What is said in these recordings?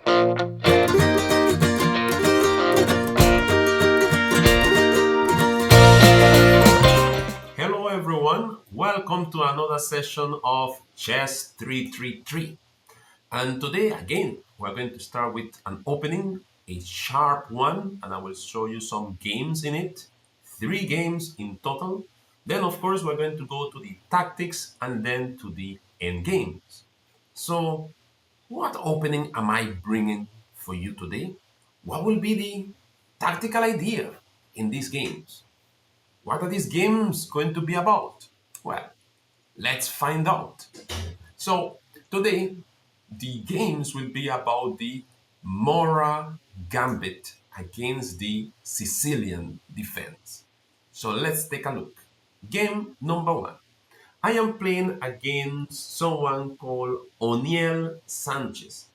Hello everyone, welcome to another session of Chess 333. And today again, we're going to start with an opening, a sharp one, and I will show you some games in it. 3 games in total. Then of course we're going to go to the tactics and then to the end games. So what opening am I bringing for you today? What will be the tactical idea in these games? What are these games going to be about? Well, let's find out. So, today, the games will be about the Morra Gambit against the Sicilian defense. So, let's take a look. Game number 1. I am playing against someone called O'Neill Sanchez.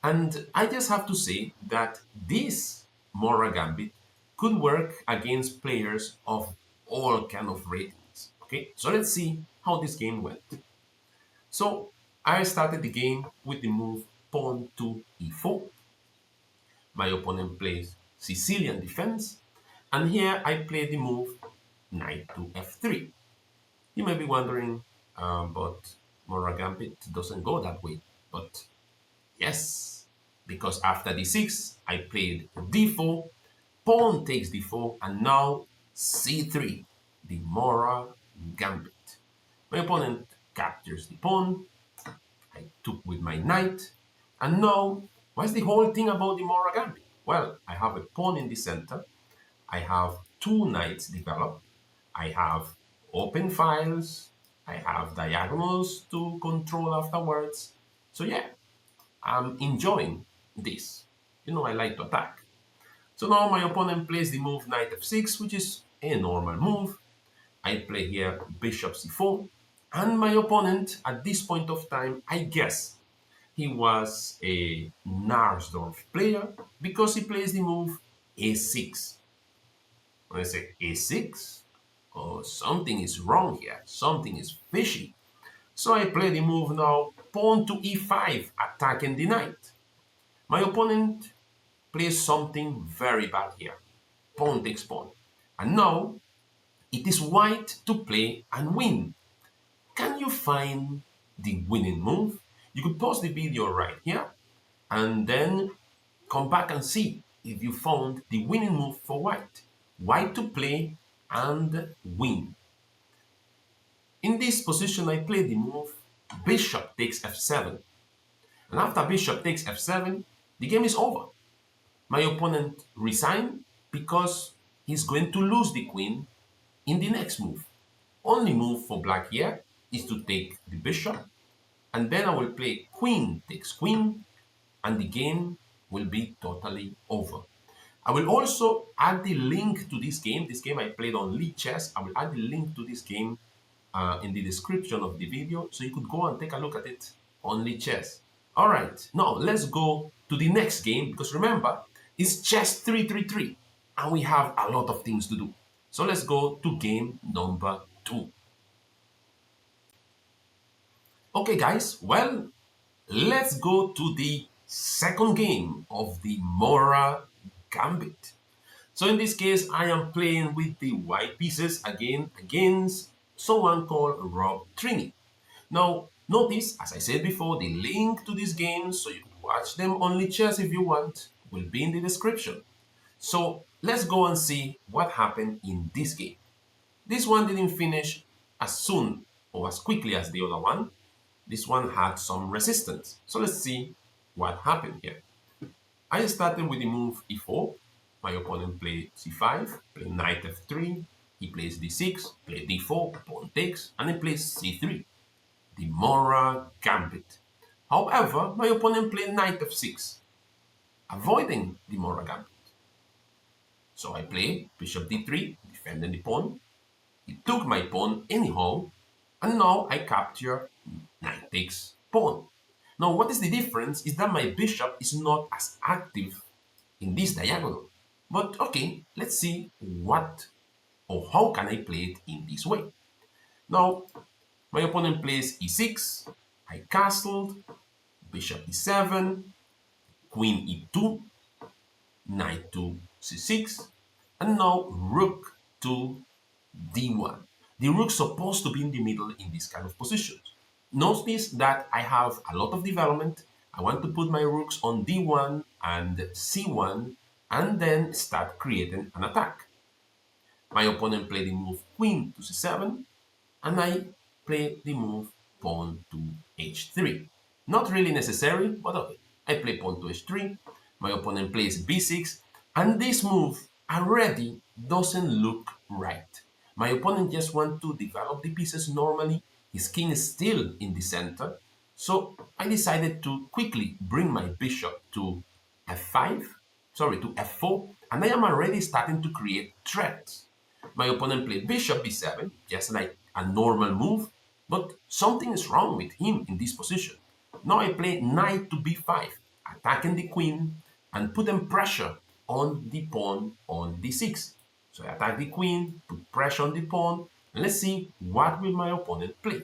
And I just have to say that this Morra Gambit could work against players of all kind of ratings. Okay, so let's see how this game went. So I started the game with the move pawn to e4. My opponent plays Sicilian defense, and here I play the move knight to f3. You may be wondering, but Morra Gambit doesn't go that way. But yes, because after d6, I played d4, pawn takes d4, and now c3, the Morra Gambit. My opponent captures the pawn, I took with my knight, and now, what's the whole thing about the Morra Gambit? Well, I have a pawn in the center, I have two knights developed, I have open files, I have diagonals to control afterwards. So yeah, I'm enjoying this. I like to attack. So now my opponent plays the move knight f6, which is a normal move. I play here bishop c4. And my opponent, at this point of time, I guess he was a Narsdorf player because he plays the move a6. When I say a6, oh, something is wrong here. Something is fishy. So I play the move now, pawn to e5, attacking the knight. My opponent plays something very bad here. Pawn takes pawn. And now it is white to play and win. Can you find the winning move? You could pause the video right here and then come back and see if you found the winning move for white. White to play and win. In this position, I play the move bishop takes f7. And after bishop takes f7, the game is over. My opponent resigned because he's going to lose the queen in the next move. Only move for black here is to take the bishop, and then I will play queen takes queen, and the game will be totally over. I will also add the link to this game. This game I played on Lead Chess. I will add the link to this game in the description of the video, so you could go and take a look at it on Lead Chess. All right, now let's go to the next game, because remember, it's Chess 333, and we have a lot of things to do. So let's go to game number 2. Okay, guys, well, let's go to the second game of the Morra Gambit. So in this case, I am playing with the white pieces again against someone called Rob Trini. Now, notice, as I said before, the link to these games, so you can watch them on Lead Chess if you want, will be in the description. So let's go and see what happened in this game. This one didn't finish as soon or as quickly as the other one. This one had some resistance. So let's see what happened here. I started with the move e4. My opponent played c5, played knight f3. He plays d6, played d4, pawn takes, and he plays c3. The Morra Gambit. However, my opponent played knight f6, avoiding the Morra Gambit. So I play bishop d3, defending the pawn. He took my pawn anyhow, and now I capture knight takes pawn. Now what is the difference is that my bishop is not as active in this diagonal. But okay, let's see what or how can I play it in this way. Now, my opponent plays e6, I castled, bishop e7, queen e2, knight to c6, and now rook to d1. The rook's supposed to be in the middle in this kind of positions. Notice that I have a lot of development. I want to put my rooks on d1 and c1 and then start creating an attack. My opponent played the move queen to c7 and I play the move pawn to h3. Not really necessary, but okay. I play pawn to h3, my opponent plays b6, and this move already doesn't look right. My opponent just wants to develop the pieces normally, his king is still in the center, so I decided to quickly bring my bishop to f5, sorry, to f4, and I am already starting to create threats. My opponent played bishop b7, just like a normal move, but something is wrong with him in this position. Now I play knight to b5, attacking the queen and putting pressure on the pawn on d6. So I attack the queen, put pressure on the pawn, and let's see what will my opponent play.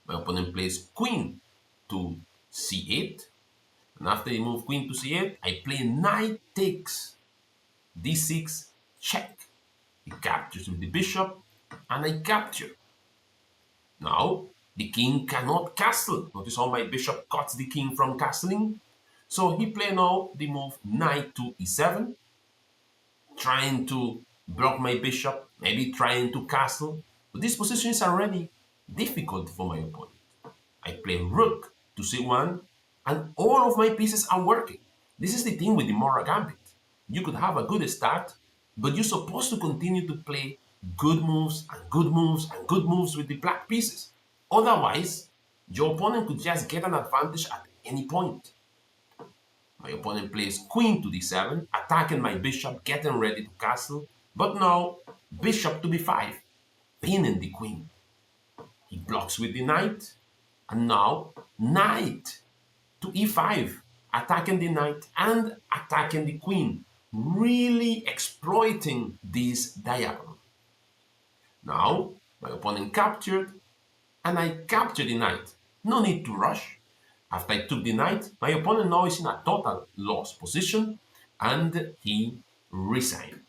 My opponent plays queen to c8, and after he moves queen to c8, I play knight takes d6 check. He captures with the bishop, and I capture. Now, the king cannot castle. Notice how my bishop cuts the king from castling. So he play now the move knight to e7, trying to block my bishop, maybe trying to castle. But this position is already difficult for my opponent. I play rook to c1, and all of my pieces are working. This is the thing with the Morra Gambit. You could have a good start, but you're supposed to continue to play good moves and good moves and good moves with the black pieces. Otherwise, your opponent could just get an advantage at any point. My opponent plays queen to d7, attacking my bishop, getting ready to castle, but now bishop to b5, pinning the queen. He blocks with the knight, and now knight to e5, attacking the knight and attacking the queen, really exploiting this diagonal. Now, my opponent captured, and I captured the knight. No need to rush. After I took the knight, my opponent now is in a total loss position, and he resigned.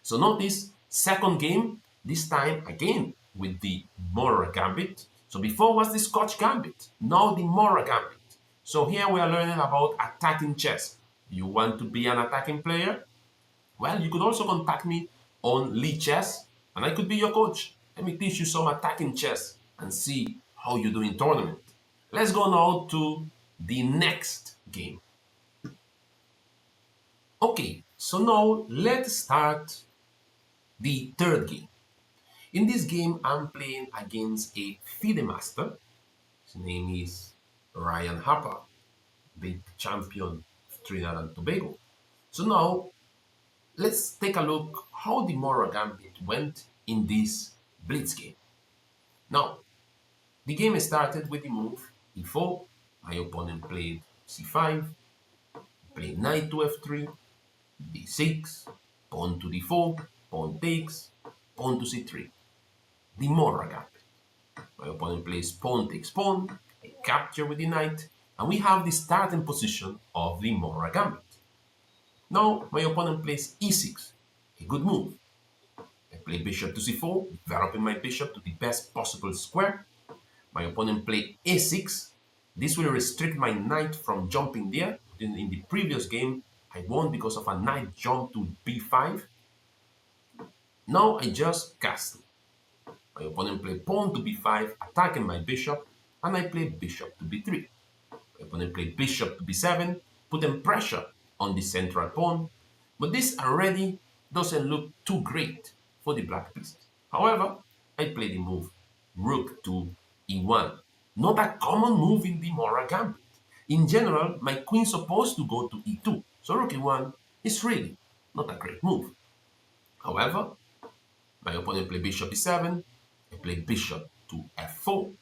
So notice, second game, this time again with the Morra Gambit. So before was the Scotch Gambit, now the Morra Gambit. So here we are learning about attacking chess. You want to be an attacking player? Well, you could also contact me on Lee Chess, and I could be your coach. Let me teach you some attacking chess and see how you do in tournament. Let's go now to the next game. Okay, so now let's start the third game. In this game, I'm playing against a FIDE master. His name is Ryan Harper, the champion of Trinidad and Tobago. So now, let's take a look how the Morra Gambit went in this blitz game. Now, the game started with the move e4. My opponent played c5, played knight to f3, d6, pawn to d4, pawn takes, pawn to c3. The Morra Gambit. My opponent plays pawn takes pawn, I capture with the knight, and we have the starting position of the Morra Gambit. Now my opponent plays e6, a good move. I play bishop to c4, developing my bishop to the best possible square. My opponent plays a6. This will restrict my knight from jumping there. In the previous game, I won because of a knight jump to b5. Now I just castle. My opponent played pawn to b5, attacking my bishop, and I played bishop to b3. My opponent played bishop to b7, putting pressure on the central pawn, but this already doesn't look too great for the black pieces. However, I played the move rook to e1, not a common move in the Morra Gambit. In general, my queen is supposed to go to e2, so rook e1 is really not a great move. However, my opponent played bishop e7, I played bishop to f4,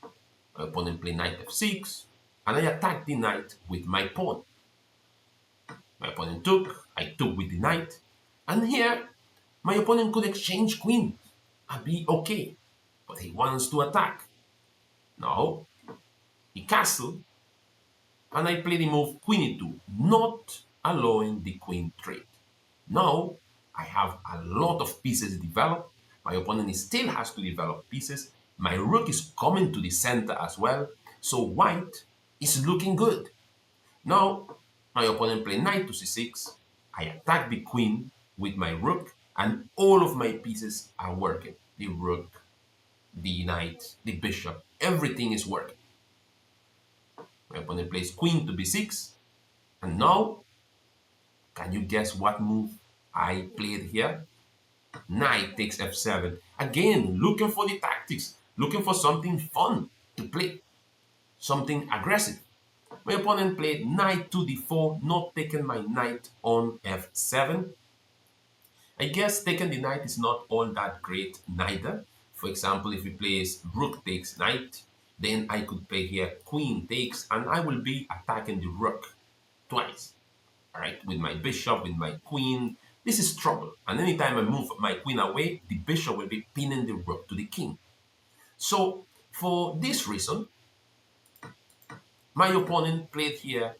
my opponent played knight f6, and I attacked the knight with my pawn. My opponent took, I took with the knight, and here my opponent could exchange queens and be okay, but he wants to attack. Now, he castled, and I play the move queen e2, not allowing the queen trade. Now I have a lot of pieces developed. My opponent still has to develop pieces. My rook is coming to the center as well. So white is looking good. Now my opponent play knight to c6. I attack the queen with my rook, and all of my pieces are working. The rook, the knight, the bishop, everything is working. My opponent plays queen to b6. And now, can you guess what move I played here? Knight takes f7. Again, looking for the tactics, looking for something fun to play, something aggressive. My opponent played knight to d4, not taking my knight on f7. I guess taking the knight is not all that great neither. For example, if he plays rook takes knight, then I could play here queen takes, and I will be attacking the rook twice. All right, with my bishop, with my queen. This is trouble. And anytime I move my queen away, the bishop will be pinning the rook to the king. So for this reason, my opponent played here,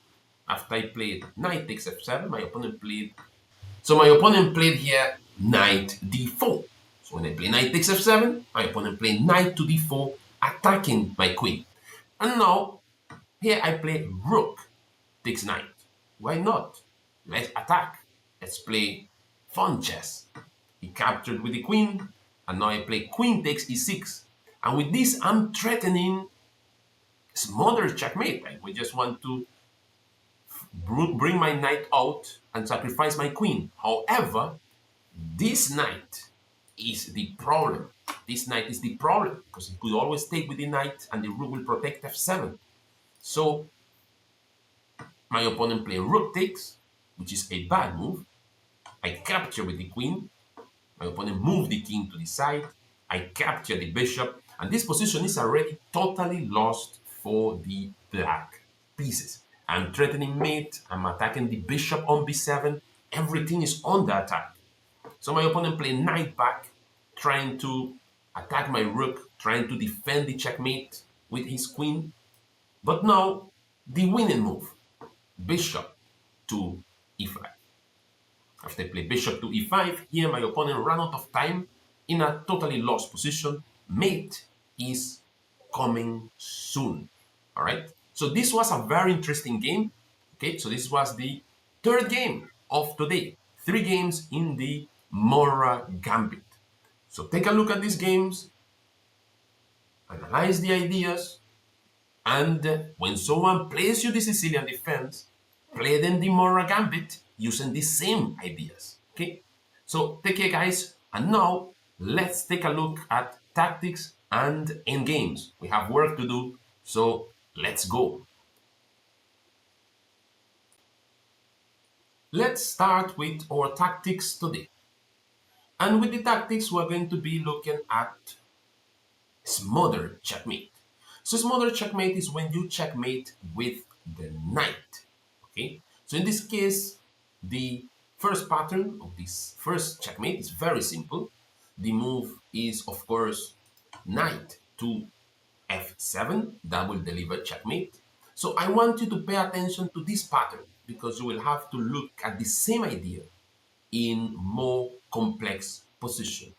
after I played knight takes f7, my opponent played here knight d4. So when I play knight takes f7, my opponent played knight to d4, attacking my queen. And now, here I play rook takes knight. Why not? Let's attack. Let's play fun chess. He captured with the queen, and now I play queen takes e6. And with this, I'm threatening smothered checkmate. We just want to bring my knight out and sacrifice my queen. However, this knight is the problem. This knight is the problem because he could always take with the knight and the rook will protect f7. So my opponent play rook takes, which is a bad move. I capture with the queen. My opponent move the king to the side. I capture the bishop. And this position is already totally lost for the black pieces. I'm threatening mate. I'm attacking the bishop on b7. Everything is under attack. So my opponent play knight back, trying to attack my rook, trying to defend the checkmate with his queen. But now, the winning move, bishop to e5. After I play bishop to e5, here my opponent ran out of time in a totally lost position. Mate is coming soon. All right. So this was a very interesting game. Okay. So this was the third game of today. 3 games in the Morra Gambit. So take a look at these games, analyze the ideas, and when someone plays you the Sicilian defense, play them the Morra Gambit using the same ideas. Okay? So take care, guys. And now let's take a look at tactics and endgames. We have work to do, so let's go. Let's start with our tactics today. And with the tactics, we're going to be looking at smothered checkmate. So smothered checkmate is when you checkmate with the knight. Okay. So in this case, the first pattern of this first checkmate is very simple. The move is, of course, knight to f7. That will deliver checkmate. So I want you to pay attention to this pattern because you will have to look at the same idea in more complex position.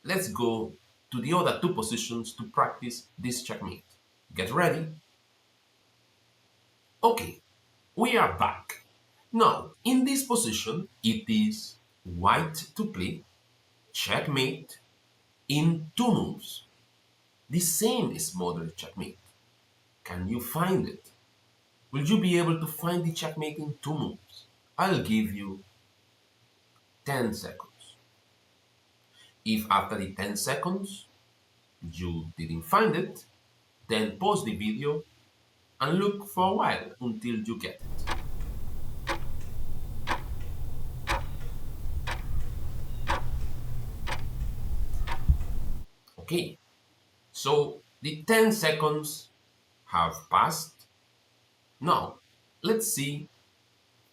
Let's go to the other 2 positions to practice this checkmate. Get ready. Okay, we are back. Now, in this position, it is white to play checkmate in 2 moves. The same is smothered checkmate. Can you find it? Will you be able to find the checkmate in 2 moves? I'll give you 10 seconds. If after the 10 seconds you didn't find it, then pause the video and look for a while until you get it. Okay, so the 10 seconds have passed. Now, let's see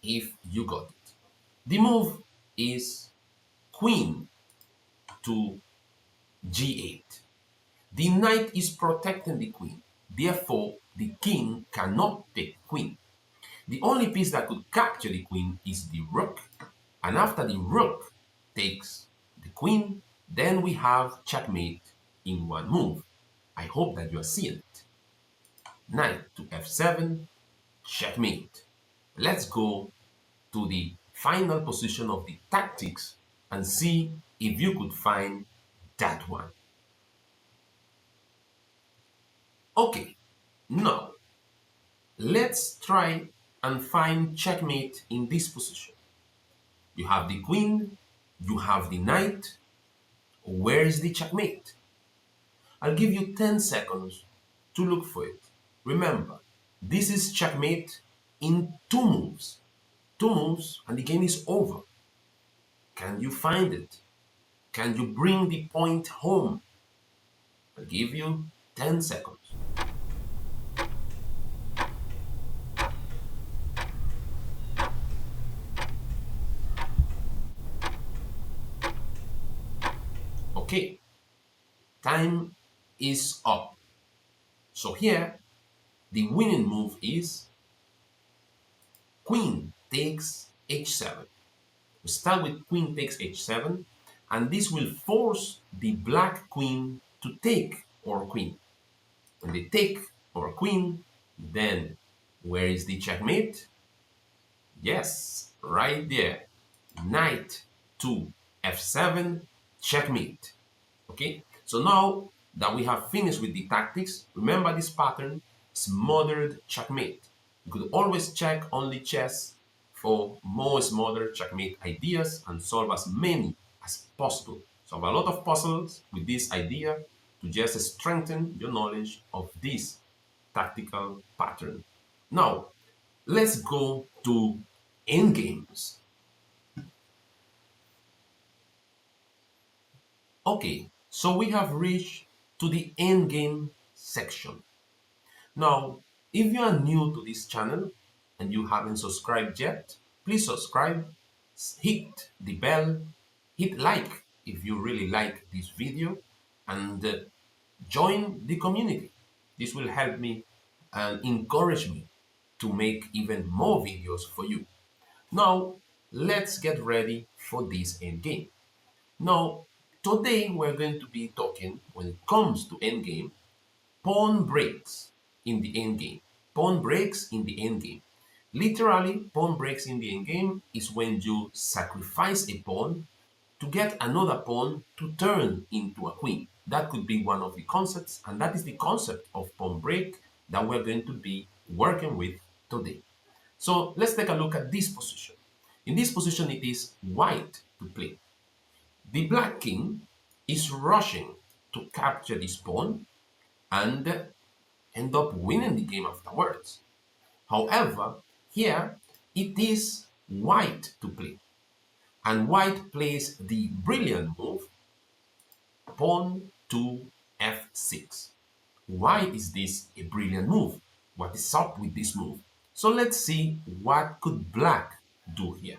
if you got it. The move is queen to g8. The knight is protecting the queen. Therefore, the king cannot take queen. The only piece that could capture the queen is the rook. And after the rook takes the queen, then we have checkmate in one move. I hope that you are seeing it. Knight to f7, checkmate. Let's go to the final position of the tactics and see if you could find that one. Okay, now let's try and find checkmate in this position. You have the queen, you have the knight. Where is the checkmate? I'll give you 10 seconds to look for it. Remember, this is checkmate in two moves. Two moves and the game is over. Can you find it? Can you bring the point home? I'll give you 10 seconds. Okay, time is up. So here, the winning move is queen takes h7. We start with queen takes h7, and this will force the black queen to take our queen. When they take our queen, then where is the checkmate? Yes, right there. Knight to f7, checkmate. Okay, so now that we have finished with the tactics, remember this pattern, smothered checkmate. You could always check only chess for more smothered checkmate ideas and solve as many as possible. Solve a lot of puzzles with this idea to just strengthen your knowledge of this tactical pattern. Now, let's go to endgames. Okay, so we have reached to the endgame section. Now, if you are new to this channel and you haven't subscribed yet, please subscribe, hit the bell, hit like if you really like this video, and join the community. This will help me and encourage me to make even more videos for you. Now, let's get ready for this endgame. Now, today we're going to be talking, when it comes to endgame, pawn breaks in the endgame. Pawn breaks in the endgame. Literally, pawn breaks in the endgame is when you sacrifice a pawn to get another pawn to turn into a queen. That could be one of the concepts, and that is the concept of pawn break that we're going to be working with today. So let's take a look at this position. In this position, it is white to play. The black king is rushing to capture this pawn and end up winning the game afterwards. However, here it is white to play. And white plays the brilliant move, pawn to f6. Why is this a brilliant move? What is up with this move? So let's see what could black do here.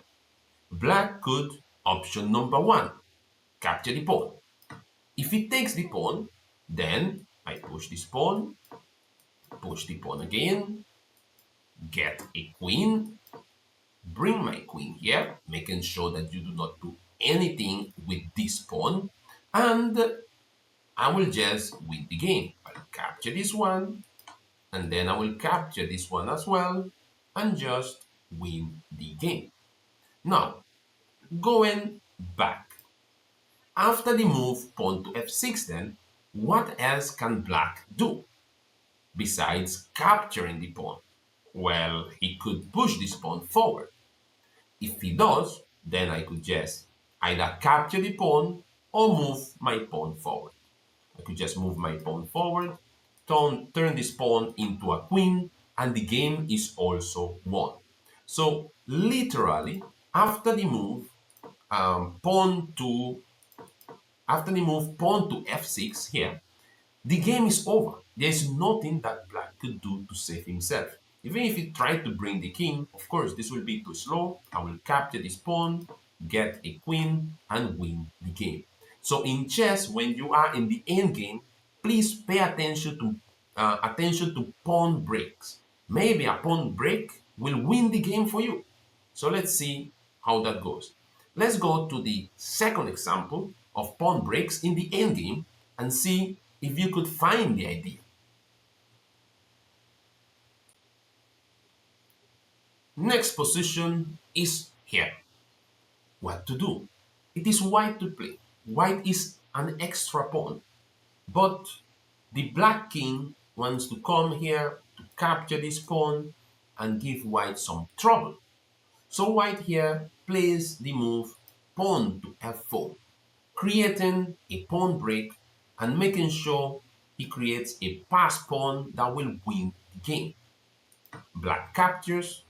Black could, option number one, capture the pawn. If he takes the pawn, then I push this pawn, push the pawn again, get a queen, bring my queen here, making sure that you do not do anything with this pawn, and I will just win the game. I'll capture this one, and then I will capture this one as well, and just win the game. Now, going back. After the move pawn to f6 then, what else can black do besides capturing the pawn? Well, he could push this pawn forward. If he does, then I could just either capture the pawn or move my pawn forward. I could just move my pawn forward, turn this pawn into a queen, and the game is also won. So literally, after the move pawn to f6 here, the game is over. There is nothing that black could do to save himself. Even if he tried to bring the king, of course, this will be too slow. I will capture this pawn, get a queen, and win the game. So in chess, when you are in the end game, please pay attention to pawn breaks. Maybe a pawn break will win the game for you. So let's see how that goes. Let's go to the second example of pawn breaks in the endgame and see if you could find the idea. Next position is here. What to do? It is white to play. White is an extra pawn, but the black king wants to come here to capture this pawn and give white some trouble. So white here plays the move pawn to f4, creating a pawn break and making sure he creates a pass pawn that will win the game. Black captures,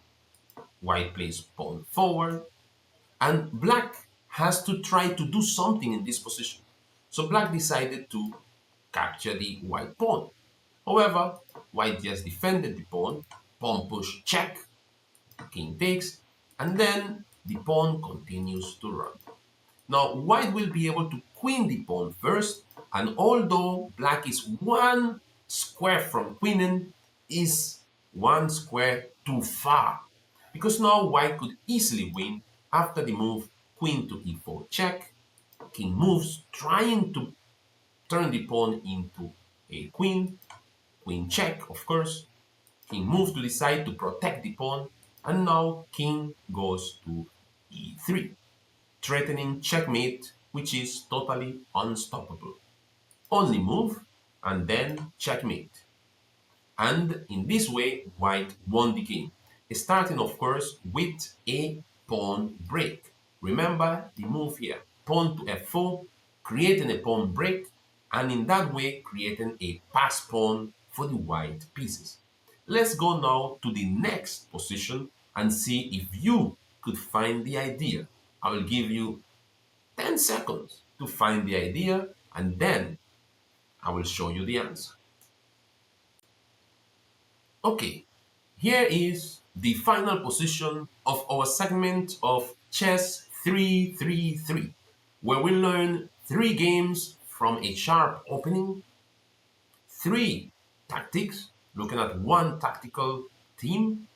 white plays pawn forward, and black has to try to do something in this position. So black decided to capture the white pawn. However, white just defended the pawn push check, king takes, and then the pawn continues to run. Now, white will be able to queen the pawn first, and although black is one square from queening, is one square too far. Because now white could easily win after the move queen to e4 check, king moves, trying to turn the pawn into a queen, queen check, of course, king moves to the side to protect the pawn, and now king goes to e3, threatening checkmate, which is totally unstoppable. Only move and then checkmate. And in this way, white won the game, starting of course with a pawn break. Remember the move here, pawn to f4, creating a pawn break, and in that way creating a pass pawn for the white pieces. Let's go now to the next position and see if you could find the idea. I will give you 10 seconds to find the idea, and then I will show you the answer. Okay, here is the final position of our segment of Chess 333, where we learn 3 games from a sharp opening, 3 tactics, looking at one tactical team,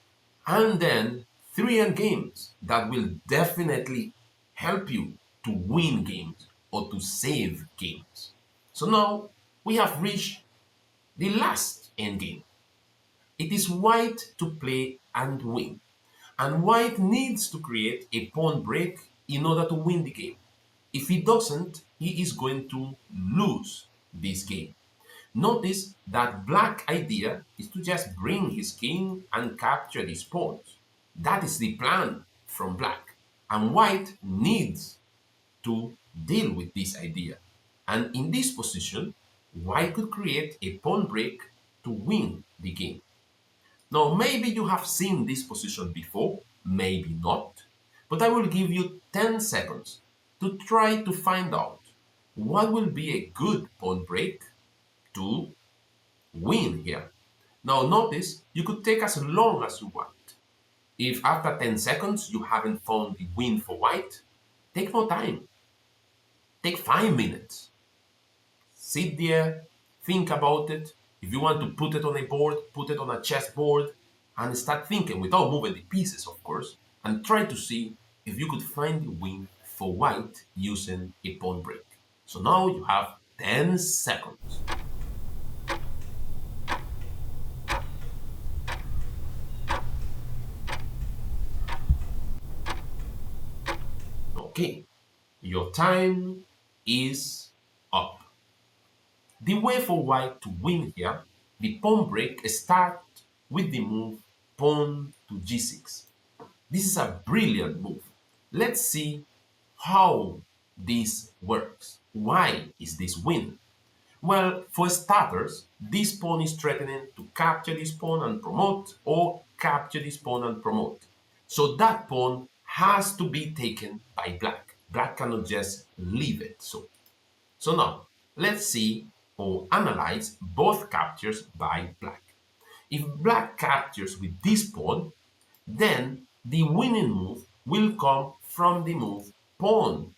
and then 3 endgames that will definitely help you to win games or to save games. So now we have reached the last endgame. It is white to play and win. And white needs to create a pawn break in order to win the game. If he doesn't, he is going to lose this game. Notice that black idea is to just bring his king and capture these pawns. That is the plan from black. And white needs to deal with this idea. And in this position, white could create a pawn break to win the game. Now, maybe you have seen this position before, maybe not, but I will give you 10 seconds to try to find out what will be a good pawn break to win here. Now, notice you could take as long as you want. If after 10 seconds you haven't found the win for white, take more time. Take 5 minutes. Sit there, think about it. If you want to put it on a board, put it on a chessboard, and start thinking without moving the pieces, of course, and try to see if you could find the win for white using a pawn break. So now you have 10 seconds. Okay, your time is up. The way for white to win here, the pawn break starts with the move pawn to g6. This is a brilliant move. Let's see how this works. Why is this win? Well, for starters, this pawn is threatening to capture this pawn and promote, or capture this pawn and promote. So that pawn has to be taken by black. Black cannot just leave it. So now, let's see or analyze both captures by black. If black captures with this pawn, then the winning move will come from the move pawn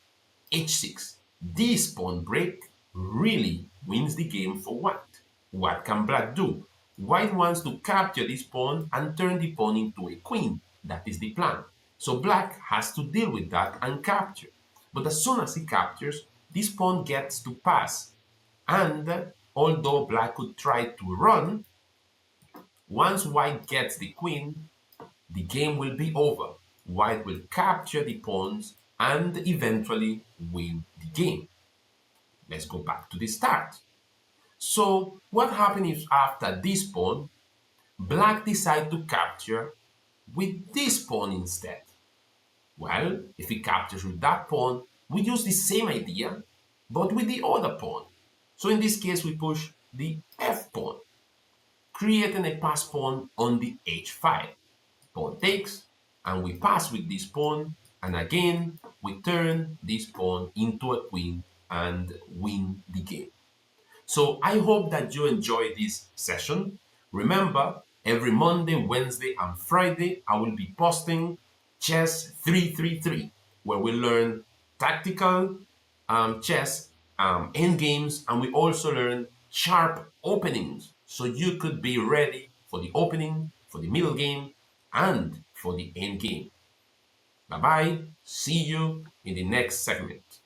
h6. This pawn break really wins the game for white. What can black do? White wants to capture this pawn and turn the pawn into a queen. That is the plan. So black has to deal with that and capture. But as soon as he captures, this pawn gets to pass. And although black could try to run, once white gets the queen, the game will be over. White will capture the pawns and eventually win the game. Let's go back to the start. So what happens if after this pawn, black decide to capture with this pawn instead? Well, if he captures with that pawn, we use the same idea, but with the other pawn. So in this case, we push the f pawn, creating a pass pawn on the h5. Pawn takes, and we pass with this pawn, and again, we turn this pawn into a queen and win the game. So I hope that you enjoy this session. Remember, every Monday, Wednesday, and Friday, I will be posting Chess 333, where we learn tactical chess endgames, and we also learn sharp openings. So you could be ready for the opening, for the middle game, and for the end game. Bye bye. See you in the next segment.